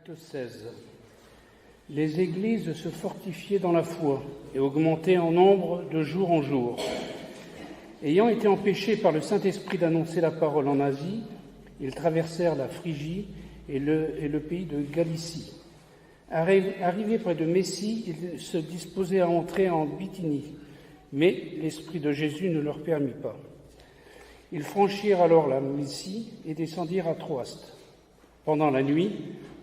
Acte 16. Les églises se fortifiaient dans la foi et augmentaient en nombre de jour en jour. Ayant été empêchés par le Saint-Esprit d'annoncer la parole en Asie, ils traversèrent la Phrygie et le pays de Galicie. Arrivés près de Messie, ils se disposaient à entrer en Bithynie, mais l'Esprit de Jésus ne leur permit pas. Ils franchirent alors la Mysie et descendirent à Troaste. Pendant la nuit,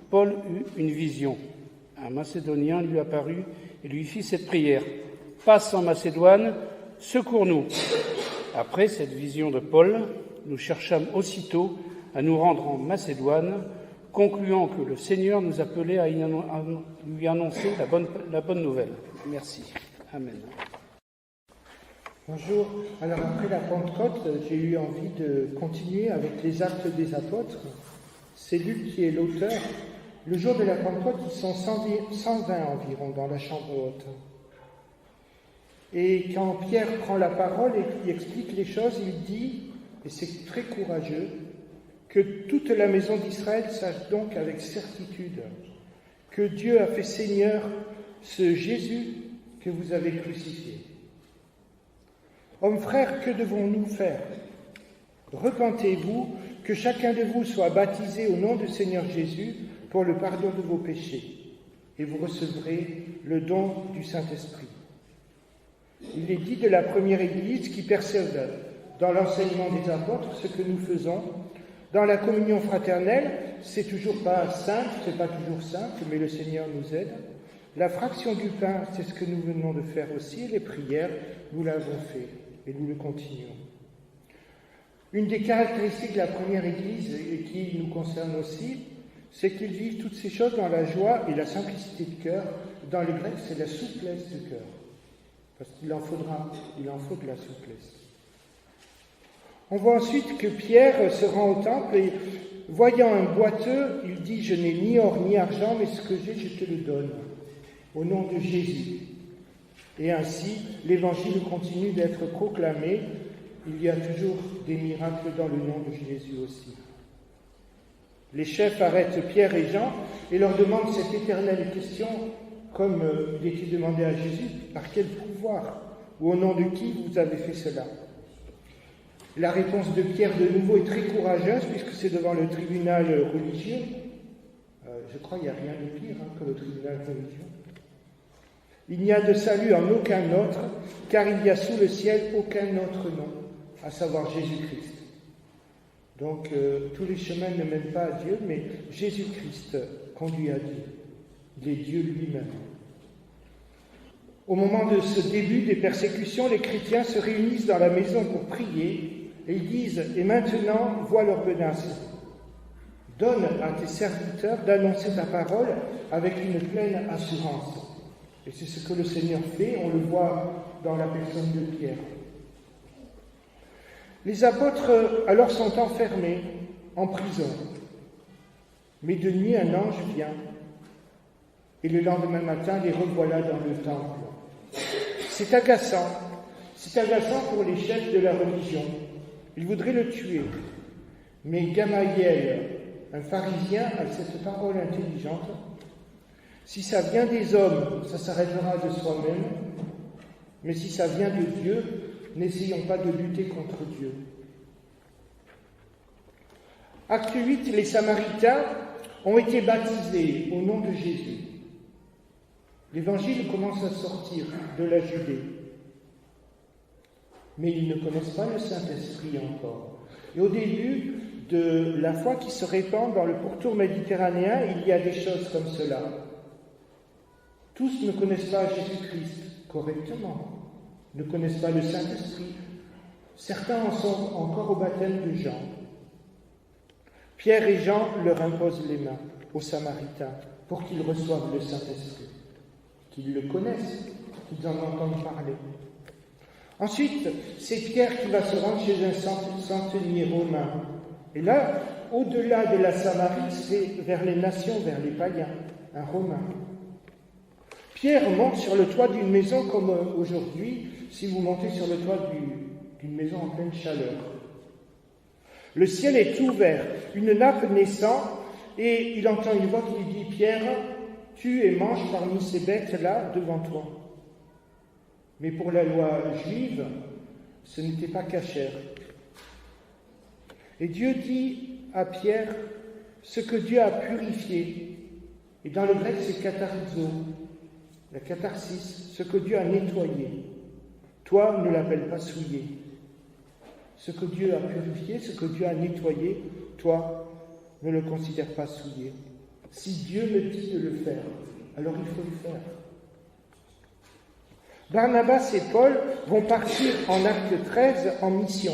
Paul eut une vision. Un Macédonien lui apparut et lui fit cette prière : « Passe en Macédoine, secours-nous !» Après cette vision de Paul, nous cherchâmes aussitôt à nous rendre en Macédoine, concluant que le Seigneur nous appelait à lui annoncer la bonne nouvelle. Merci. Amen. Bonjour. Alors après la Pentecôte, j'ai eu envie de continuer avec les Actes des Apôtres. C'est Luc qui est l'auteur. Le jour de la Pentecôte, ils sont 120 environ dans la chambre haute. Et quand Pierre prend la parole et qu'il explique les choses, il dit, et c'est très courageux, que toute la maison d'Israël sache donc avec certitude que Dieu a fait Seigneur ce Jésus que vous avez crucifié. Hommes frères, que devons-nous faire ? Repentez-vous, que chacun de vous soit baptisé au nom du Seigneur Jésus pour le pardon de vos péchés, et vous recevrez le don du Saint-Esprit. Il est dit de la première Église qui persévère dans l'enseignement des apôtres ce que nous faisons. Dans la communion fraternelle, c'est toujours pas toujours simple, mais le Seigneur nous aide. La fraction du pain, c'est ce que nous venons de faire aussi. Les prières, nous l'avons fait et nous le continuons. Une des caractéristiques de la première Église, et qui nous concerne aussi, c'est qu'ils vivent toutes ces choses dans la joie et la simplicité de cœur. Dans le grec, c'est la souplesse de cœur. Parce qu'il en faut de la souplesse. On voit ensuite que Pierre se rend au temple et, voyant un boiteux, il dit « Je n'ai ni or ni argent, mais ce que j'ai, je te le donne, au nom de Jésus. » Et ainsi, l'Évangile continue d'être proclamé. Il y a toujours des miracles dans le nom de Jésus aussi. Les chefs arrêtent Pierre et Jean et leur demandent cette éternelle question, comme il était demandé à Jésus, par quel pouvoir ou au nom de qui vous avez fait cela ? La réponse de Pierre de nouveau est très courageuse puisque c'est devant le tribunal religieux. Je crois qu'il n'y a rien de pire que le tribunal religieux. Il n'y a de salut en aucun autre, car il n'y a sous le ciel aucun autre nom, à savoir Jésus-Christ. Donc tous les chemins ne mènent pas à Dieu, mais Jésus-Christ conduit à Dieu. Il est Dieu lui-même. Au moment de ce début des persécutions, les chrétiens se réunissent dans la maison pour prier et ils disent « Et maintenant, vois leur menace. Donne à tes serviteurs d'annoncer ta parole avec une pleine assurance. » Et c'est ce que le Seigneur fait, on le voit dans la personne de Pierre. Les apôtres alors sont enfermés en prison. Mais de nuit, un ange vient. Et le lendemain matin, les revoilà dans le temple. C'est agaçant. C'est agaçant pour les chefs de la religion. Ils voudraient le tuer. Mais Gamaliel, un pharisien, a cette parole intelligente. Si ça vient des hommes, ça s'arrêtera de soi-même. Mais si ça vient de Dieu, n'essayons pas de lutter contre Dieu. Acte 8, les Samaritains ont été baptisés au nom de Jésus. L'Évangile commence à sortir de la Judée. Mais ils ne connaissent pas le Saint-Esprit encore. Et au début de la foi qui se répand dans le pourtour méditerranéen, il y a des choses comme cela. Tous ne connaissent pas Jésus-Christ correctement, ne connaissent pas le Saint-Esprit. Certains en sont encore au baptême de Jean. Pierre et Jean leur imposent les mains aux Samaritains pour qu'ils reçoivent le Saint-Esprit, qu'ils le connaissent, qu'ils en entendent parler. Ensuite, c'est Pierre qui va se rendre chez un centenier romain. Et là, au-delà de la Samarie, c'est vers les nations, vers les païens, un Romain. Pierre monte sur le toit d'une maison comme aujourd'hui, si vous montez sur le toit d'une maison en pleine chaleur. Le ciel est ouvert, une nappe naissant, et il entend une voix qui lui dit « Pierre, tue et mange parmi ces bêtes-là devant toi. » Mais pour la loi juive, ce n'était pas cachère. Et Dieu dit à Pierre ce que Dieu a purifié. Et dans le grec, c'est katharzo, la catharsis, ce que Dieu a nettoyé. Toi, ne l'appelle pas souillé. Ce que Dieu a purifié, ce que Dieu a nettoyé, toi, ne le considère pas souillé. Si Dieu me dit de le faire, alors il faut le faire. Barnabas et Paul vont partir en Acte 13 en mission,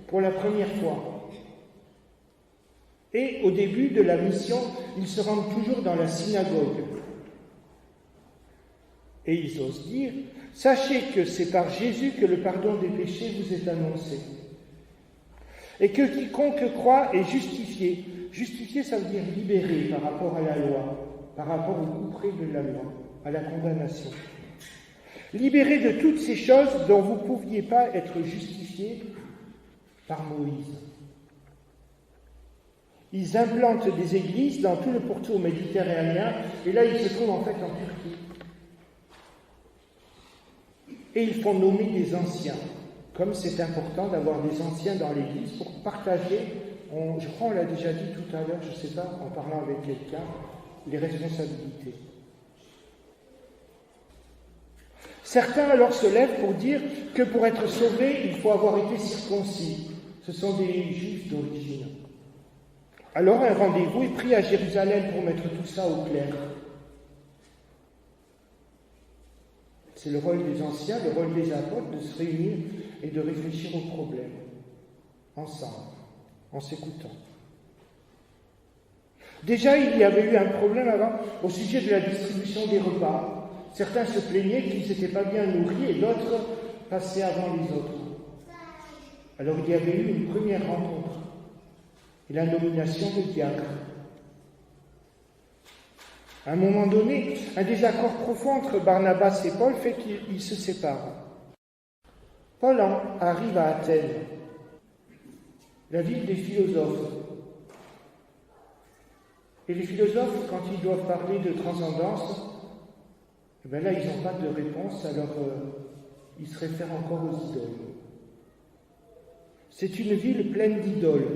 pour la première fois. Et au début de la mission, ils se rendent toujours dans la synagogue. Et ils osent dire « Sachez que c'est par Jésus que le pardon des péchés vous est annoncé. Et que quiconque croit est justifié. » Justifié, ça veut dire libéré par rapport à la loi, par rapport au couperet de la loi, à la condamnation. Libéré de toutes ces choses dont vous ne pouviez pas être justifiés par Moïse. Ils implantent des églises dans tout le pourtour méditerranéen, et là ils se trouvent en fait en Turquie. Et ils font nommer des anciens, comme c'est important d'avoir des anciens dans l'église pour partager, je crois on l'a déjà dit tout à l'heure, je ne sais pas, en parlant avec quelqu'un, les responsabilités. Certains alors se lèvent pour dire que pour être sauvé, il faut avoir été circoncis. Ce sont des juifs d'origine. Alors un rendez-vous est pris à Jérusalem pour mettre tout ça au clair. C'est le rôle des anciens, le rôle des apôtres de se réunir et de réfléchir aux problèmes, ensemble, en s'écoutant. Déjà, il y avait eu un problème avant au sujet de la distribution des repas. Certains se plaignaient qu'ils n'étaient pas bien nourris et d'autres passaient avant les autres. Alors il y avait eu une première rencontre et la nomination de diacre. À un moment donné, un désaccord profond entre Barnabas et Paul fait qu'ils se séparent. Paul arrive à Athènes, la ville des philosophes. Et les philosophes, quand ils doivent parler de transcendance, là, ils n'ont pas de réponse, alors ils se réfèrent encore aux idoles. C'est une ville pleine d'idoles.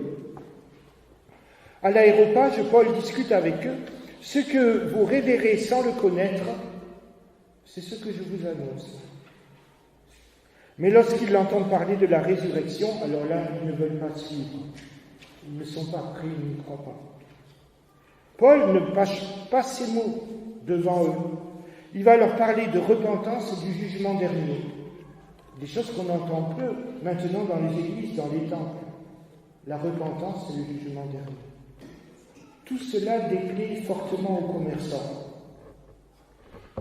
À l'aéropage, Paul discute avec eux. Ce que vous révérez sans le connaître, c'est ce que je vous annonce. Mais lorsqu'ils l'entendent parler de la résurrection, alors là, ils ne veulent pas suivre. Ils ne sont pas prêts, ils ne croient pas. Paul ne passe pas ses mots devant eux. Il va leur parler de repentance et du jugement dernier. Des choses qu'on entend peu maintenant dans les églises, dans les temples. La repentance et le jugement dernier. Tout cela déplaît fortement aux commerçants.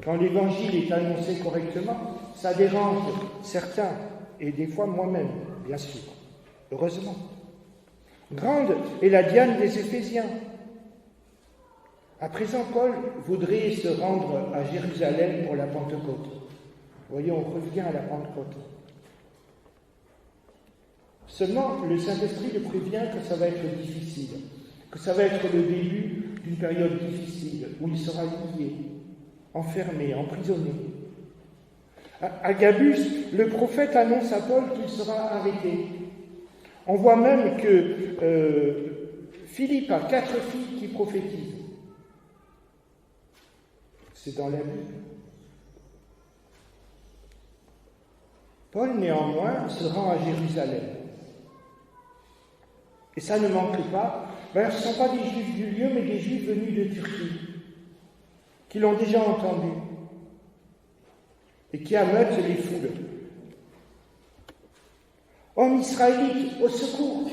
Quand l'évangile est annoncé correctement, ça dérange certains, et des fois moi-même, bien sûr. Heureusement. Grande est la diane des Éphésiens. À présent, Paul voudrait se rendre à Jérusalem pour la Pentecôte. Vous voyez, on revient à la Pentecôte. Seulement, le Saint-Esprit le prévient que ça va être difficile, que ça va être le début d'une période difficile, où il sera lié, enfermé, emprisonné. Agabus, le prophète, annonce à Paul qu'il sera arrêté. On voit même que Philippe a 4 filles qui prophétisent. C'est dans la Bible. Paul, néanmoins, se rend à Jérusalem. Et ça ne manque pas. Ce ne sont pas des Juifs du lieu, mais des Juifs venus de Turquie, qui l'ont déjà entendu, et qui ameutent les foules. Hommes israélites, au secours!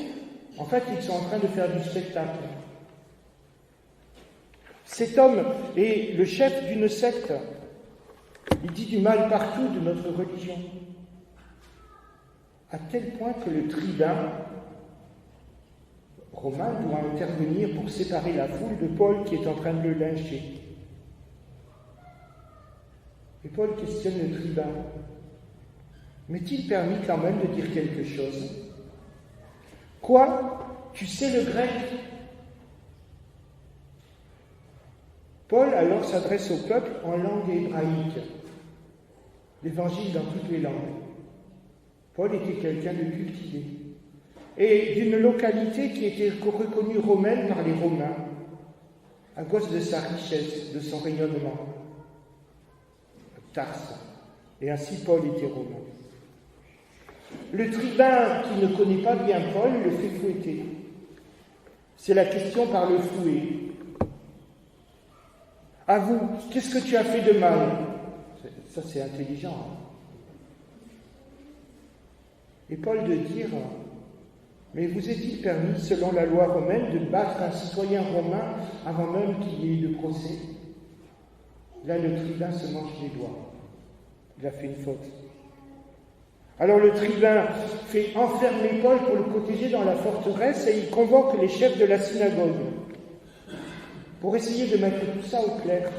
En fait, ils sont en train de faire du spectacle. Cet homme est le chef d'une secte. Il dit du mal partout de notre religion. À tel point que le tribun romain doit intervenir pour séparer la foule de Paul qui est en train de le lyncher. Et Paul questionne le tribun. M'est-il permis quand même de dire quelque chose? Quoi? Tu sais le grec? Paul alors s'adresse au peuple en langue hébraïque, l'évangile dans toutes les langues. Paul était quelqu'un de cultivé et d'une localité qui était reconnue romaine par les Romains à cause de sa richesse, de son rayonnement. Tarse. Et ainsi Paul était romain. Le tribun qui ne connaît pas bien Paul le fait fouetter. C'est la question par le fouet. À vous, qu'est-ce que tu as fait de mal? Ça, c'est intelligent. Et Paul de dire, mais vous est-il permis, selon la loi romaine, de battre un citoyen romain avant même qu'il y ait eu de procès? Là, le tribun se mange les doigts. Il a fait une faute. Alors le tribun fait enfermer Paul pour le protéger dans la forteresse et il convoque les chefs de la synagogue pour essayer de mettre tout ça au clair.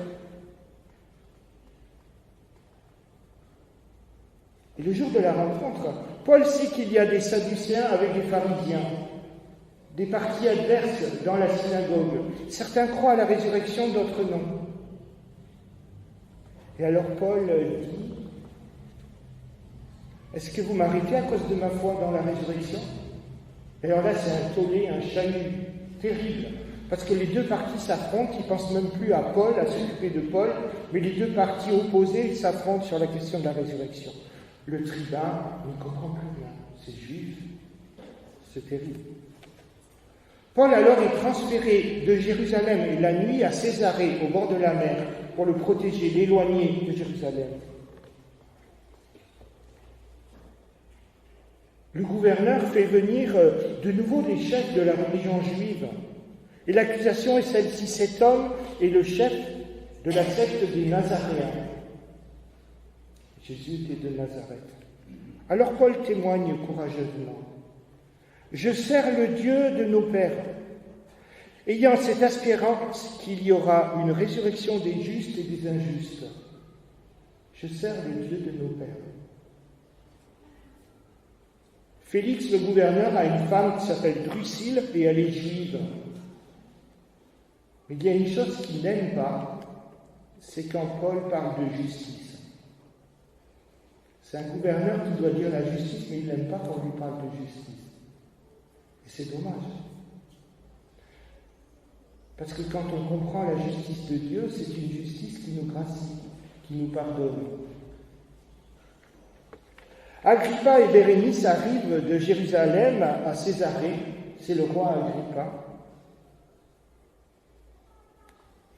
Et le jour de la rencontre, Paul sait qu'il y a des Sadducéens avec des pharisiens, des partis adverses dans la synagogue. Certains croient à la résurrection, d'autres non. Et alors Paul dit, est-ce que vous m'arrêtez à cause de ma foi dans la résurrection? Et alors là, c'est un tollé, un chahut terrible, parce que les deux partis s'affrontent, ils ne pensent même plus à Paul, à s'occuper de Paul, mais les deux partis opposés s'affrontent sur la question de la résurrection. Le tribun ne comprend plus rien, c'est juif, c'est terrible. Paul alors est transféré de Jérusalem et la nuit à Césarée, au bord de la mer, pour le protéger, l'éloigner de Jérusalem. Le gouverneur fait venir de nouveau les chefs de la religion juive. Et l'accusation est celle-ci, cet homme est le chef de la secte des Nazaréens. Jésus était de Nazareth. Alors Paul témoigne courageusement. Je sers le Dieu de nos pères, ayant cette espérance qu'il y aura une résurrection des justes et des injustes. Je sers le Dieu de nos pères. Félix, le gouverneur, a une femme qui s'appelle Drusille et elle est juive. Mais il y a une chose qu'il n'aime pas, c'est quand Paul parle de justice. C'est un gouverneur qui doit dire la justice, mais il n'aime pas qu'on lui parle de justice. Et c'est dommage. Parce que quand on comprend la justice de Dieu, c'est une justice qui nous gracie, qui nous pardonne. Agrippa et Bérénice arrivent de Jérusalem à Césarée, c'est le roi Agrippa.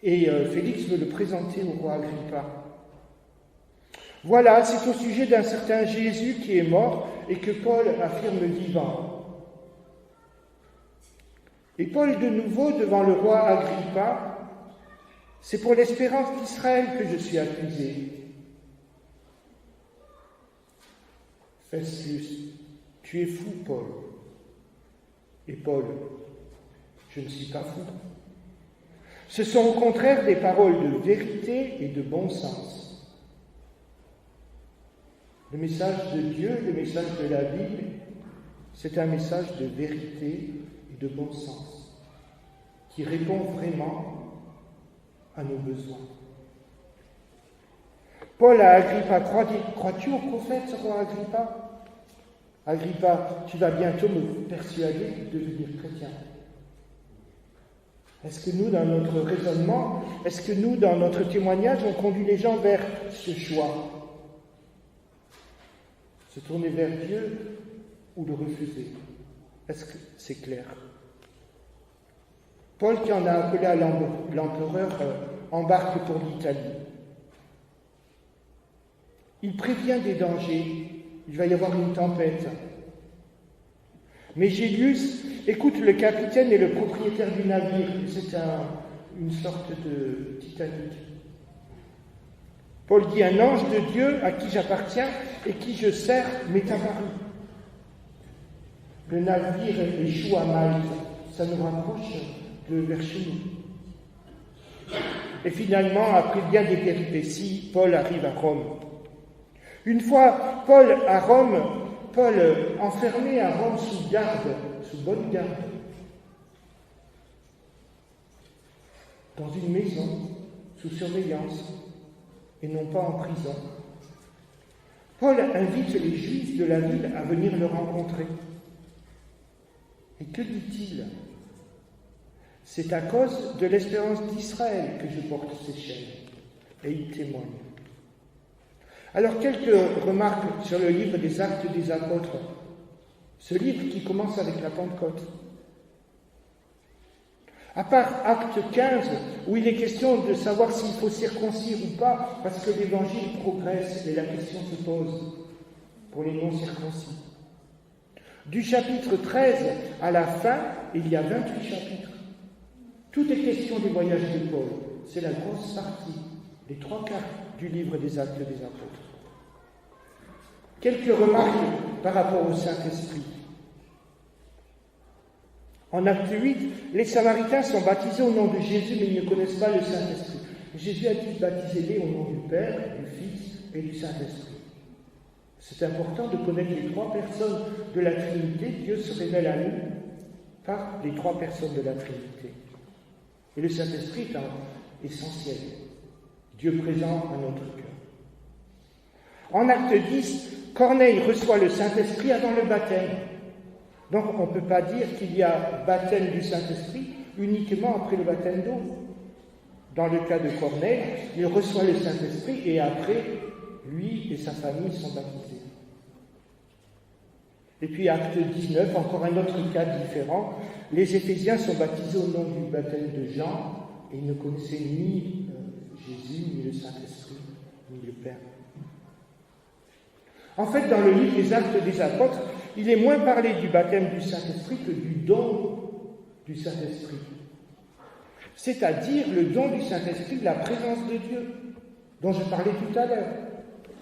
Et Félix veut le présenter au roi Agrippa. Voilà, c'est au sujet d'un certain Jésus qui est mort et que Paul affirme vivant. Et Paul, de nouveau, devant le roi Agrippa, c'est pour l'espérance d'Israël que je suis accusé. Festus, tu es fou, Paul. Et Paul, je ne suis pas fou. Ce sont au contraire des paroles de vérité et de bon sens. Le message de Dieu, le message de la Bible, c'est un message de vérité et de bon sens, qui répond vraiment à nos besoins. Paul à Agrippa, crois-tu au prophète, roi Agrippa? Agrippa, tu vas bientôt me persuader de devenir chrétien. Est-ce que nous, dans notre raisonnement, est-ce que nous, dans notre témoignage, on conduit les gens vers ce choix? Se tourner vers Dieu ou le refuser? Est-ce que c'est clair? Paul, qui en a appelé à l'empereur, embarque pour l'Italie. Il prévient des dangers. Il va y avoir une tempête. Mais Gélius écoute le capitaine et le propriétaire du navire. C'est une sorte de Titanic. Paul dit, un ange de Dieu à qui j'appartiens et qui je sers m'est apparu. Le navire échoue à Malte. Ça nous rapproche vers chez nous. Et finalement, après bien des péripéties, Paul arrive à Rome. Une fois Paul à Rome, Paul enfermé à Rome sous garde, sous bonne garde, dans une maison, sous surveillance et non pas en prison. Paul invite les Juifs de la ville à venir le rencontrer. Et que dit-il ? C'est à cause de l'espérance d'Israël que je porte ces chaînes. Et il témoigne. Alors, quelques remarques sur le livre des Actes des Apôtres. Ce livre qui commence avec la Pentecôte. À part Acte 15, où il est question de savoir s'il faut circoncire ou pas, parce que l'Évangile progresse et la question se pose pour les non-circoncis. Du chapitre 13 à la fin, il y a 28 chapitres. Tout est question des voyages de Paul. C'est la grosse partie, les 3/4 du livre des Actes des Apôtres. Quelques remarques par rapport au Saint-Esprit. En Acte 8, les Samaritains sont baptisés au nom de Jésus, mais ils ne connaissent pas le Saint-Esprit. Jésus a dit baptisez-les au nom du Père, du Fils et du Saint-Esprit. C'est important de connaître les 3 personnes de la Trinité. Dieu se révèle à nous par les 3 personnes de la Trinité. Et le Saint-Esprit est essentiel. Dieu présent à notre cœur. En Acte 10, Corneille reçoit le Saint-Esprit avant le baptême. Donc on ne peut pas dire qu'il y a baptême du Saint-Esprit uniquement après le baptême d'eau. Dans le cas de Corneille, il reçoit le Saint-Esprit et après, lui et sa famille sont baptisés. Et puis Acte 19, encore un autre cas différent, les Éphésiens sont baptisés au nom du baptême de Jean et ils ne connaissaient ni Jésus, ni le Saint-Esprit, ni le Père. En fait, dans le livre des Actes des Apôtres, il est moins parlé du baptême du Saint-Esprit que du don du Saint-Esprit. C'est-à-dire le don du Saint-Esprit, la présence de Dieu, dont je parlais tout à l'heure,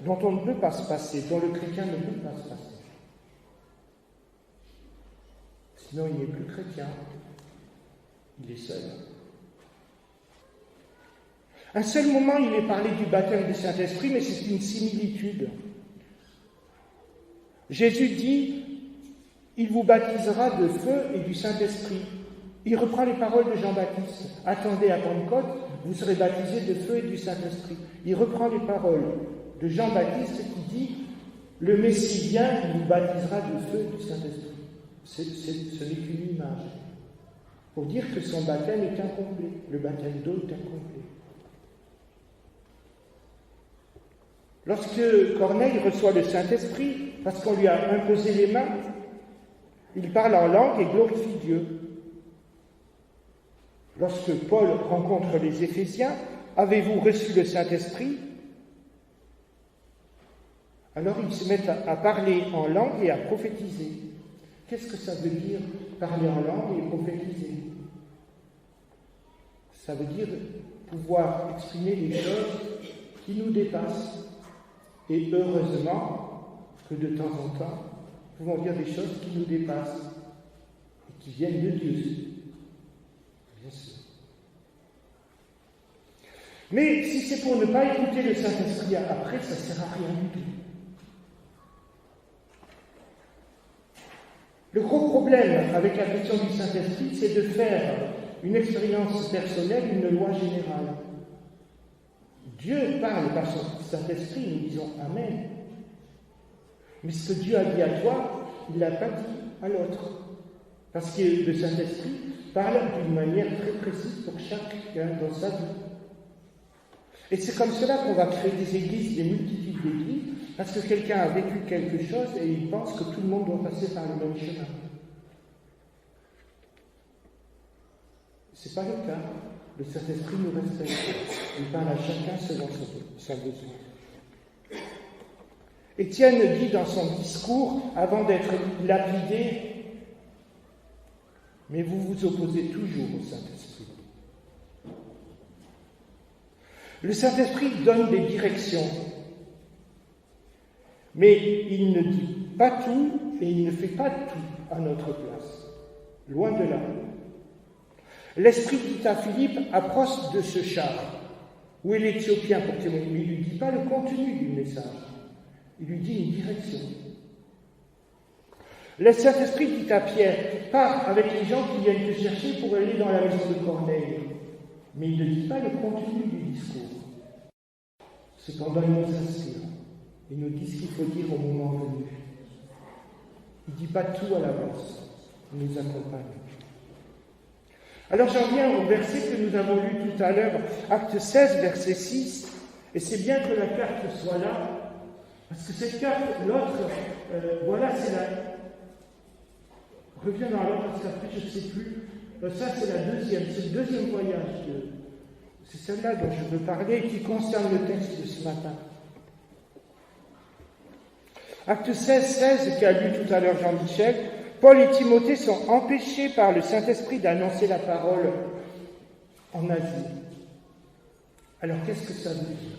dont on ne peut pas se passer, dont le chrétien ne peut pas se passer. Sinon, il n'est plus chrétien, il est seul. Un seul moment, il est parlé du baptême du Saint-Esprit, mais c'est une similitude. Jésus dit « Il vous baptisera de feu et du Saint-Esprit ». Il reprend les paroles de Jean-Baptiste. « Attendez à Pentecôte, vous serez baptisés de feu et du Saint-Esprit ». Il reprend les paroles de Jean-Baptiste qui dit « Le Messie vient, il vous baptisera de feu et du Saint-Esprit ». Ce n'est qu'une image pour dire que son baptême est incomplet. Le baptême d'eau est incomplet. Lorsque Corneille reçoit le Saint-Esprit, parce qu'on lui a imposé les mains, il parle en langue et glorifie Dieu. Lorsque Paul rencontre les Éphésiens, « Avez-vous reçu le Saint-Esprit » Alors ils se mettent à parler en langue et à prophétiser. Qu'est-ce que ça veut dire, parler en langue et prophétiser ? Ça veut dire pouvoir exprimer des choses qui nous dépassent. Et heureusement que de temps en temps, nous pouvons dire des choses qui nous dépassent et qui viennent de Dieu. Bien sûr. Mais si c'est pour ne pas écouter le Saint-Esprit après, ça ne sert à rien du tout. Le gros problème avec la question du Saint-Esprit, c'est de faire une expérience personnelle, une loi générale. Dieu parle par son Saint-Esprit, nous disons Amen. Mais ce que Dieu a dit à toi, il ne l'a pas dit à l'autre. Parce que le Saint-Esprit parle d'une manière très précise pour chacun dans sa vie. Et c'est comme cela qu'on va créer des églises, des multitudes d'églises, parce que quelqu'un a vécu quelque chose et il pense que tout le monde doit passer par le même chemin. Ce n'est pas le cas. Le Saint-Esprit nous respecte. Il parle à chacun selon son besoin. Étienne dit dans son discours, avant d'être lapidé, « Mais vous vous opposez toujours au Saint-Esprit. » Le Saint-Esprit donne des directions, mais il ne dit pas tout et il ne fait pas tout à notre place. Loin de là. L'Esprit dit à Philippe, approche de ce char. Où est l'Éthiopien pour témoigner? Mais il ne lui dit pas le contenu du message. Il lui dit une direction. Le Saint-Esprit dit à Pierre, pars avec les gens qui viennent te chercher pour aller dans la maison de Corneille. Mais il ne dit pas le contenu du discours. Cependant, il nous inspire. Il nous dit ce qu'il faut dire au moment venu. Il ne dit pas tout à l'avance. Il nous accompagne. Alors j'en viens au verset que nous avons lu tout à l'heure, Acte 16, verset 6. Et c'est bien que la carte soit là, parce que cette carte, l'autre, voilà, c'est la... Reviens dans l'autre, parce qu'après, je ne sais plus. Ça, c'est la deuxième, c'est le deuxième voyage. C'est celle-là dont je veux parler, qui concerne le texte de ce matin. Acte 16, 16, qu'a lu tout à l'heure Jean-Michel, Paul et Timothée sont empêchés par le Saint-Esprit d'annoncer la parole en Asie. Alors, qu'est-ce que ça veut dire?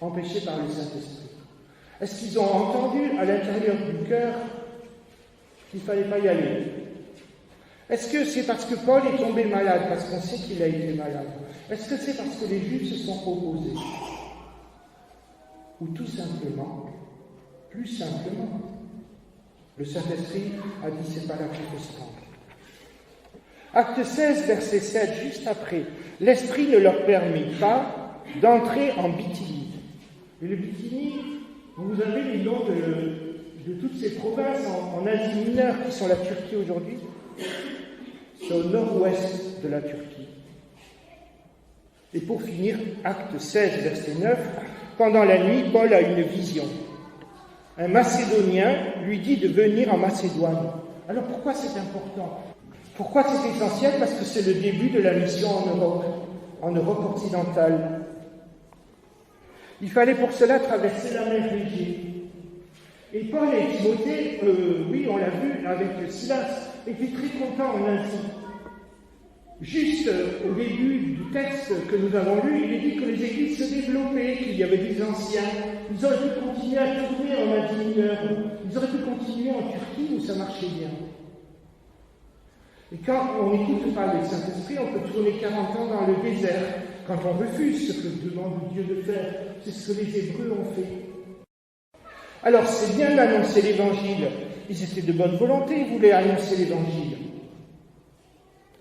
Empêchés par le Saint-Esprit. Est-ce qu'ils ont entendu à l'intérieur du cœur qu'il ne fallait pas y aller? Est-ce que c'est parce que Paul est tombé malade, parce qu'on sait qu'il a été malade? Est-ce que c'est parce que les Juifs se sont opposés? Ou tout simplement, plus simplement, le Saint-Esprit a dit c'est pas là qu'il faut se rendre. Acte 16, verset 7, juste après, l'Esprit ne leur permet pas d'entrer en Bithynie. Et le Bithynie, vous avez les noms de toutes ces provinces en Asie mineure qui sont la Turquie aujourd'hui. C'est au nord-ouest de la Turquie. Et pour finir, Acte 16, verset 9, pendant la nuit, Paul a une vision. Un Macédonien lui dit de venir en Macédoine. Alors pourquoi c'est important? Pourquoi c'est essentiel? Parce que c'est le début de la mission en Europe occidentale. Il fallait pour cela traverser la mer Égée. Et Paul et Timothée, oui, on l'a vu avec Silas, étaient très contents en Asie. Juste au début du texte que nous avons lu, il est dit que les églises se développaient, qu'il y avait des anciens. Ils auraient pu continuer à tourner en Asie mineure. Ils auraient pu continuer en Turquie où ça marchait bien. Et quand on écoute parler du Saint-Esprit, on peut tourner 40 ans dans le désert. Quand on refuse ce que demande Dieu de faire, c'est ce que les Hébreux ont fait. Alors c'est bien d'annoncer l'Évangile. Ils étaient de bonne volonté, ils voulaient annoncer l'Évangile.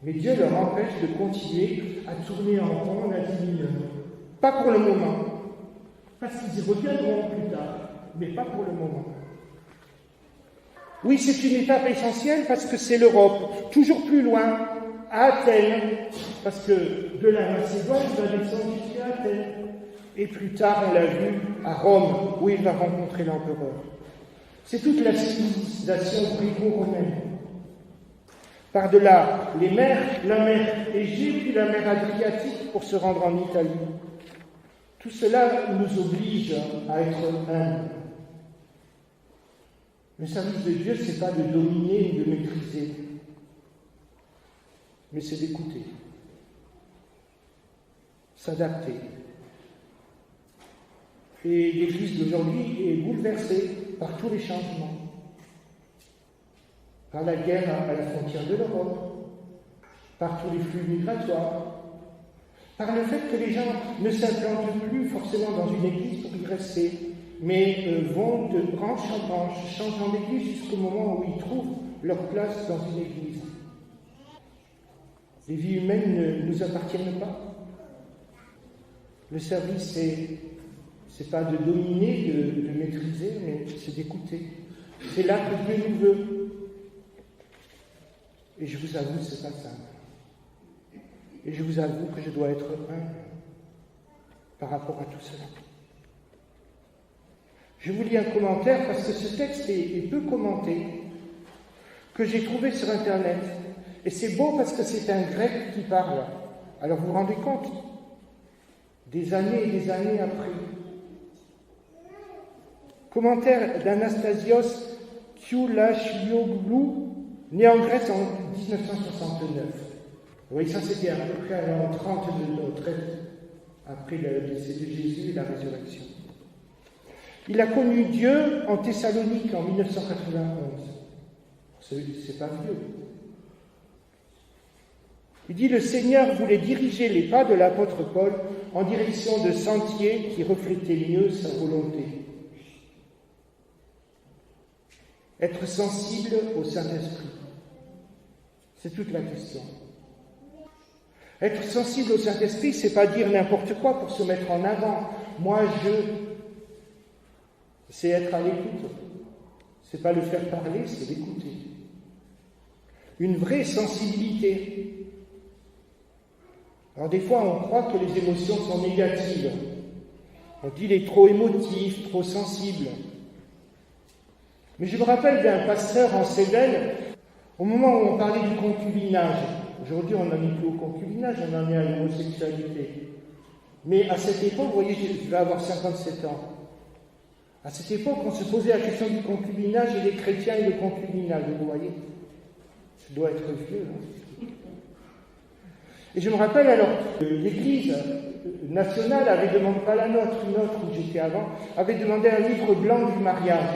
Mais Dieu leur empêche de continuer à tourner en rond en Asie mineure. Pas pour le moment. Parce qu'ils y reviendront plus tard, mais pas pour le moment. Oui, c'est une étape essentielle parce que c'est l'Europe, toujours plus loin, à Athènes, parce que de la Macédoine, il va descendre jusqu'à Athènes. Et plus tard, on l'a vu, à Rome, où il va rencontrer l'empereur. C'est toute la civilisation gréco-romaine. Par-delà les mers, la mer Égée, puis la mer Adriatique pour se rendre en Italie. Tout cela nous oblige à être humbles. Le service de Dieu, ce n'est pas de dominer ou de maîtriser, mais c'est d'écouter, s'adapter. Et l'Église d'aujourd'hui est bouleversée par tous les changements. Par la guerre à la frontière de l'Europe, par tous les flux migratoires, par le fait que les gens ne s'implantent plus forcément dans une église pour y rester, mais vont de branche en branche, changeant d'église jusqu'au moment où ils trouvent leur place dans une église. Les vies humaines ne nous appartiennent pas. Le service, c'est pas de dominer, de maîtriser, mais c'est d'écouter. C'est là que Dieu nous veut. Et je vous avoue, c'est pas simple. Et je vous avoue que je dois être humble par rapport à tout cela. Je vous lis un commentaire parce que ce texte est peu commenté, que j'ai trouvé sur Internet. Et c'est beau parce que c'est un grec qui parle. Alors vous vous rendez compte? Des années et des années après. Commentaire d'Anastasios Tsioulachioglou, né en Grèce en 1969. Vous voyez, ça c'était à peu près à l'an 30 de notre ère, après le décès de Jésus et la résurrection. Il a connu Dieu en Thessalonique en 1991. C'est pas vieux. Il dit, le Seigneur voulait diriger les pas de l'apôtre Paul en direction de sentiers qui reflétaient mieux sa volonté. Être sensible au Saint-Esprit, c'est toute la question. Être sensible au Saint-Esprit, c'est pas dire n'importe quoi pour se mettre en avant. Moi, c'est être à l'écoute. C'est pas le faire parler, c'est l'écouter. Une vraie sensibilité. Alors des fois, on croit que les émotions sont négatives. On dit qu'il est trop émotif, trop sensible. Mais je me rappelle d'un pasteur en Cévennes, au moment où on parlait du concubinage. Aujourd'hui, on n'en est plus au concubinage, on en est à l'homosexualité. Mais à cette époque, vous voyez, je vais avoir 57 ans. À cette époque, on se posait la question du concubinage et les chrétiens et le concubinage, vous voyez. Je dois être vieux. Hein. Et je me rappelle alors que l'Église nationale avait demandé, pas la nôtre, une autre où j'étais avant, avait demandé un livre blanc du mariage.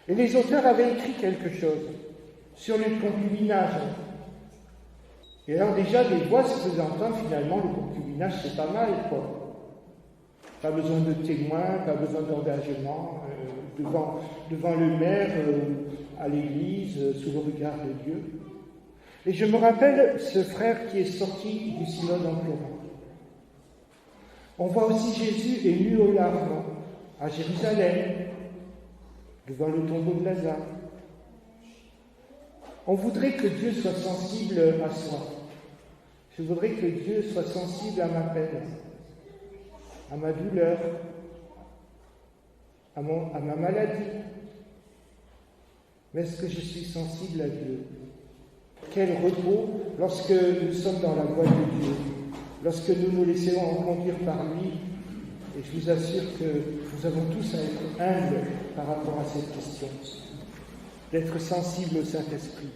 Et les auteurs avaient écrit quelque chose sur le concubinage. Et alors déjà, des voix se faisaient entendre, finalement, le concubinage, c'est pas mal, quoi. Pas besoin de témoins, pas besoin d'engagement, devant le maire, à l'église, sous le regard de Dieu. Et je me rappelle ce frère qui est sorti du synode en pleurant. On voit aussi Jésus ému aux larmes à Jérusalem, devant le tombeau de Lazare. On voudrait que Dieu soit sensible à soi. Je voudrais que Dieu soit sensible à ma peine, à ma douleur, à ma maladie. Mais est-ce que je suis sensible à Dieu? Quel repos lorsque nous sommes dans la voie de Dieu, lorsque nous nous laissons conduire par lui. Et je vous assure que nous avons tous à être humbles par rapport à cette question, d'être sensibles au Saint-Esprit.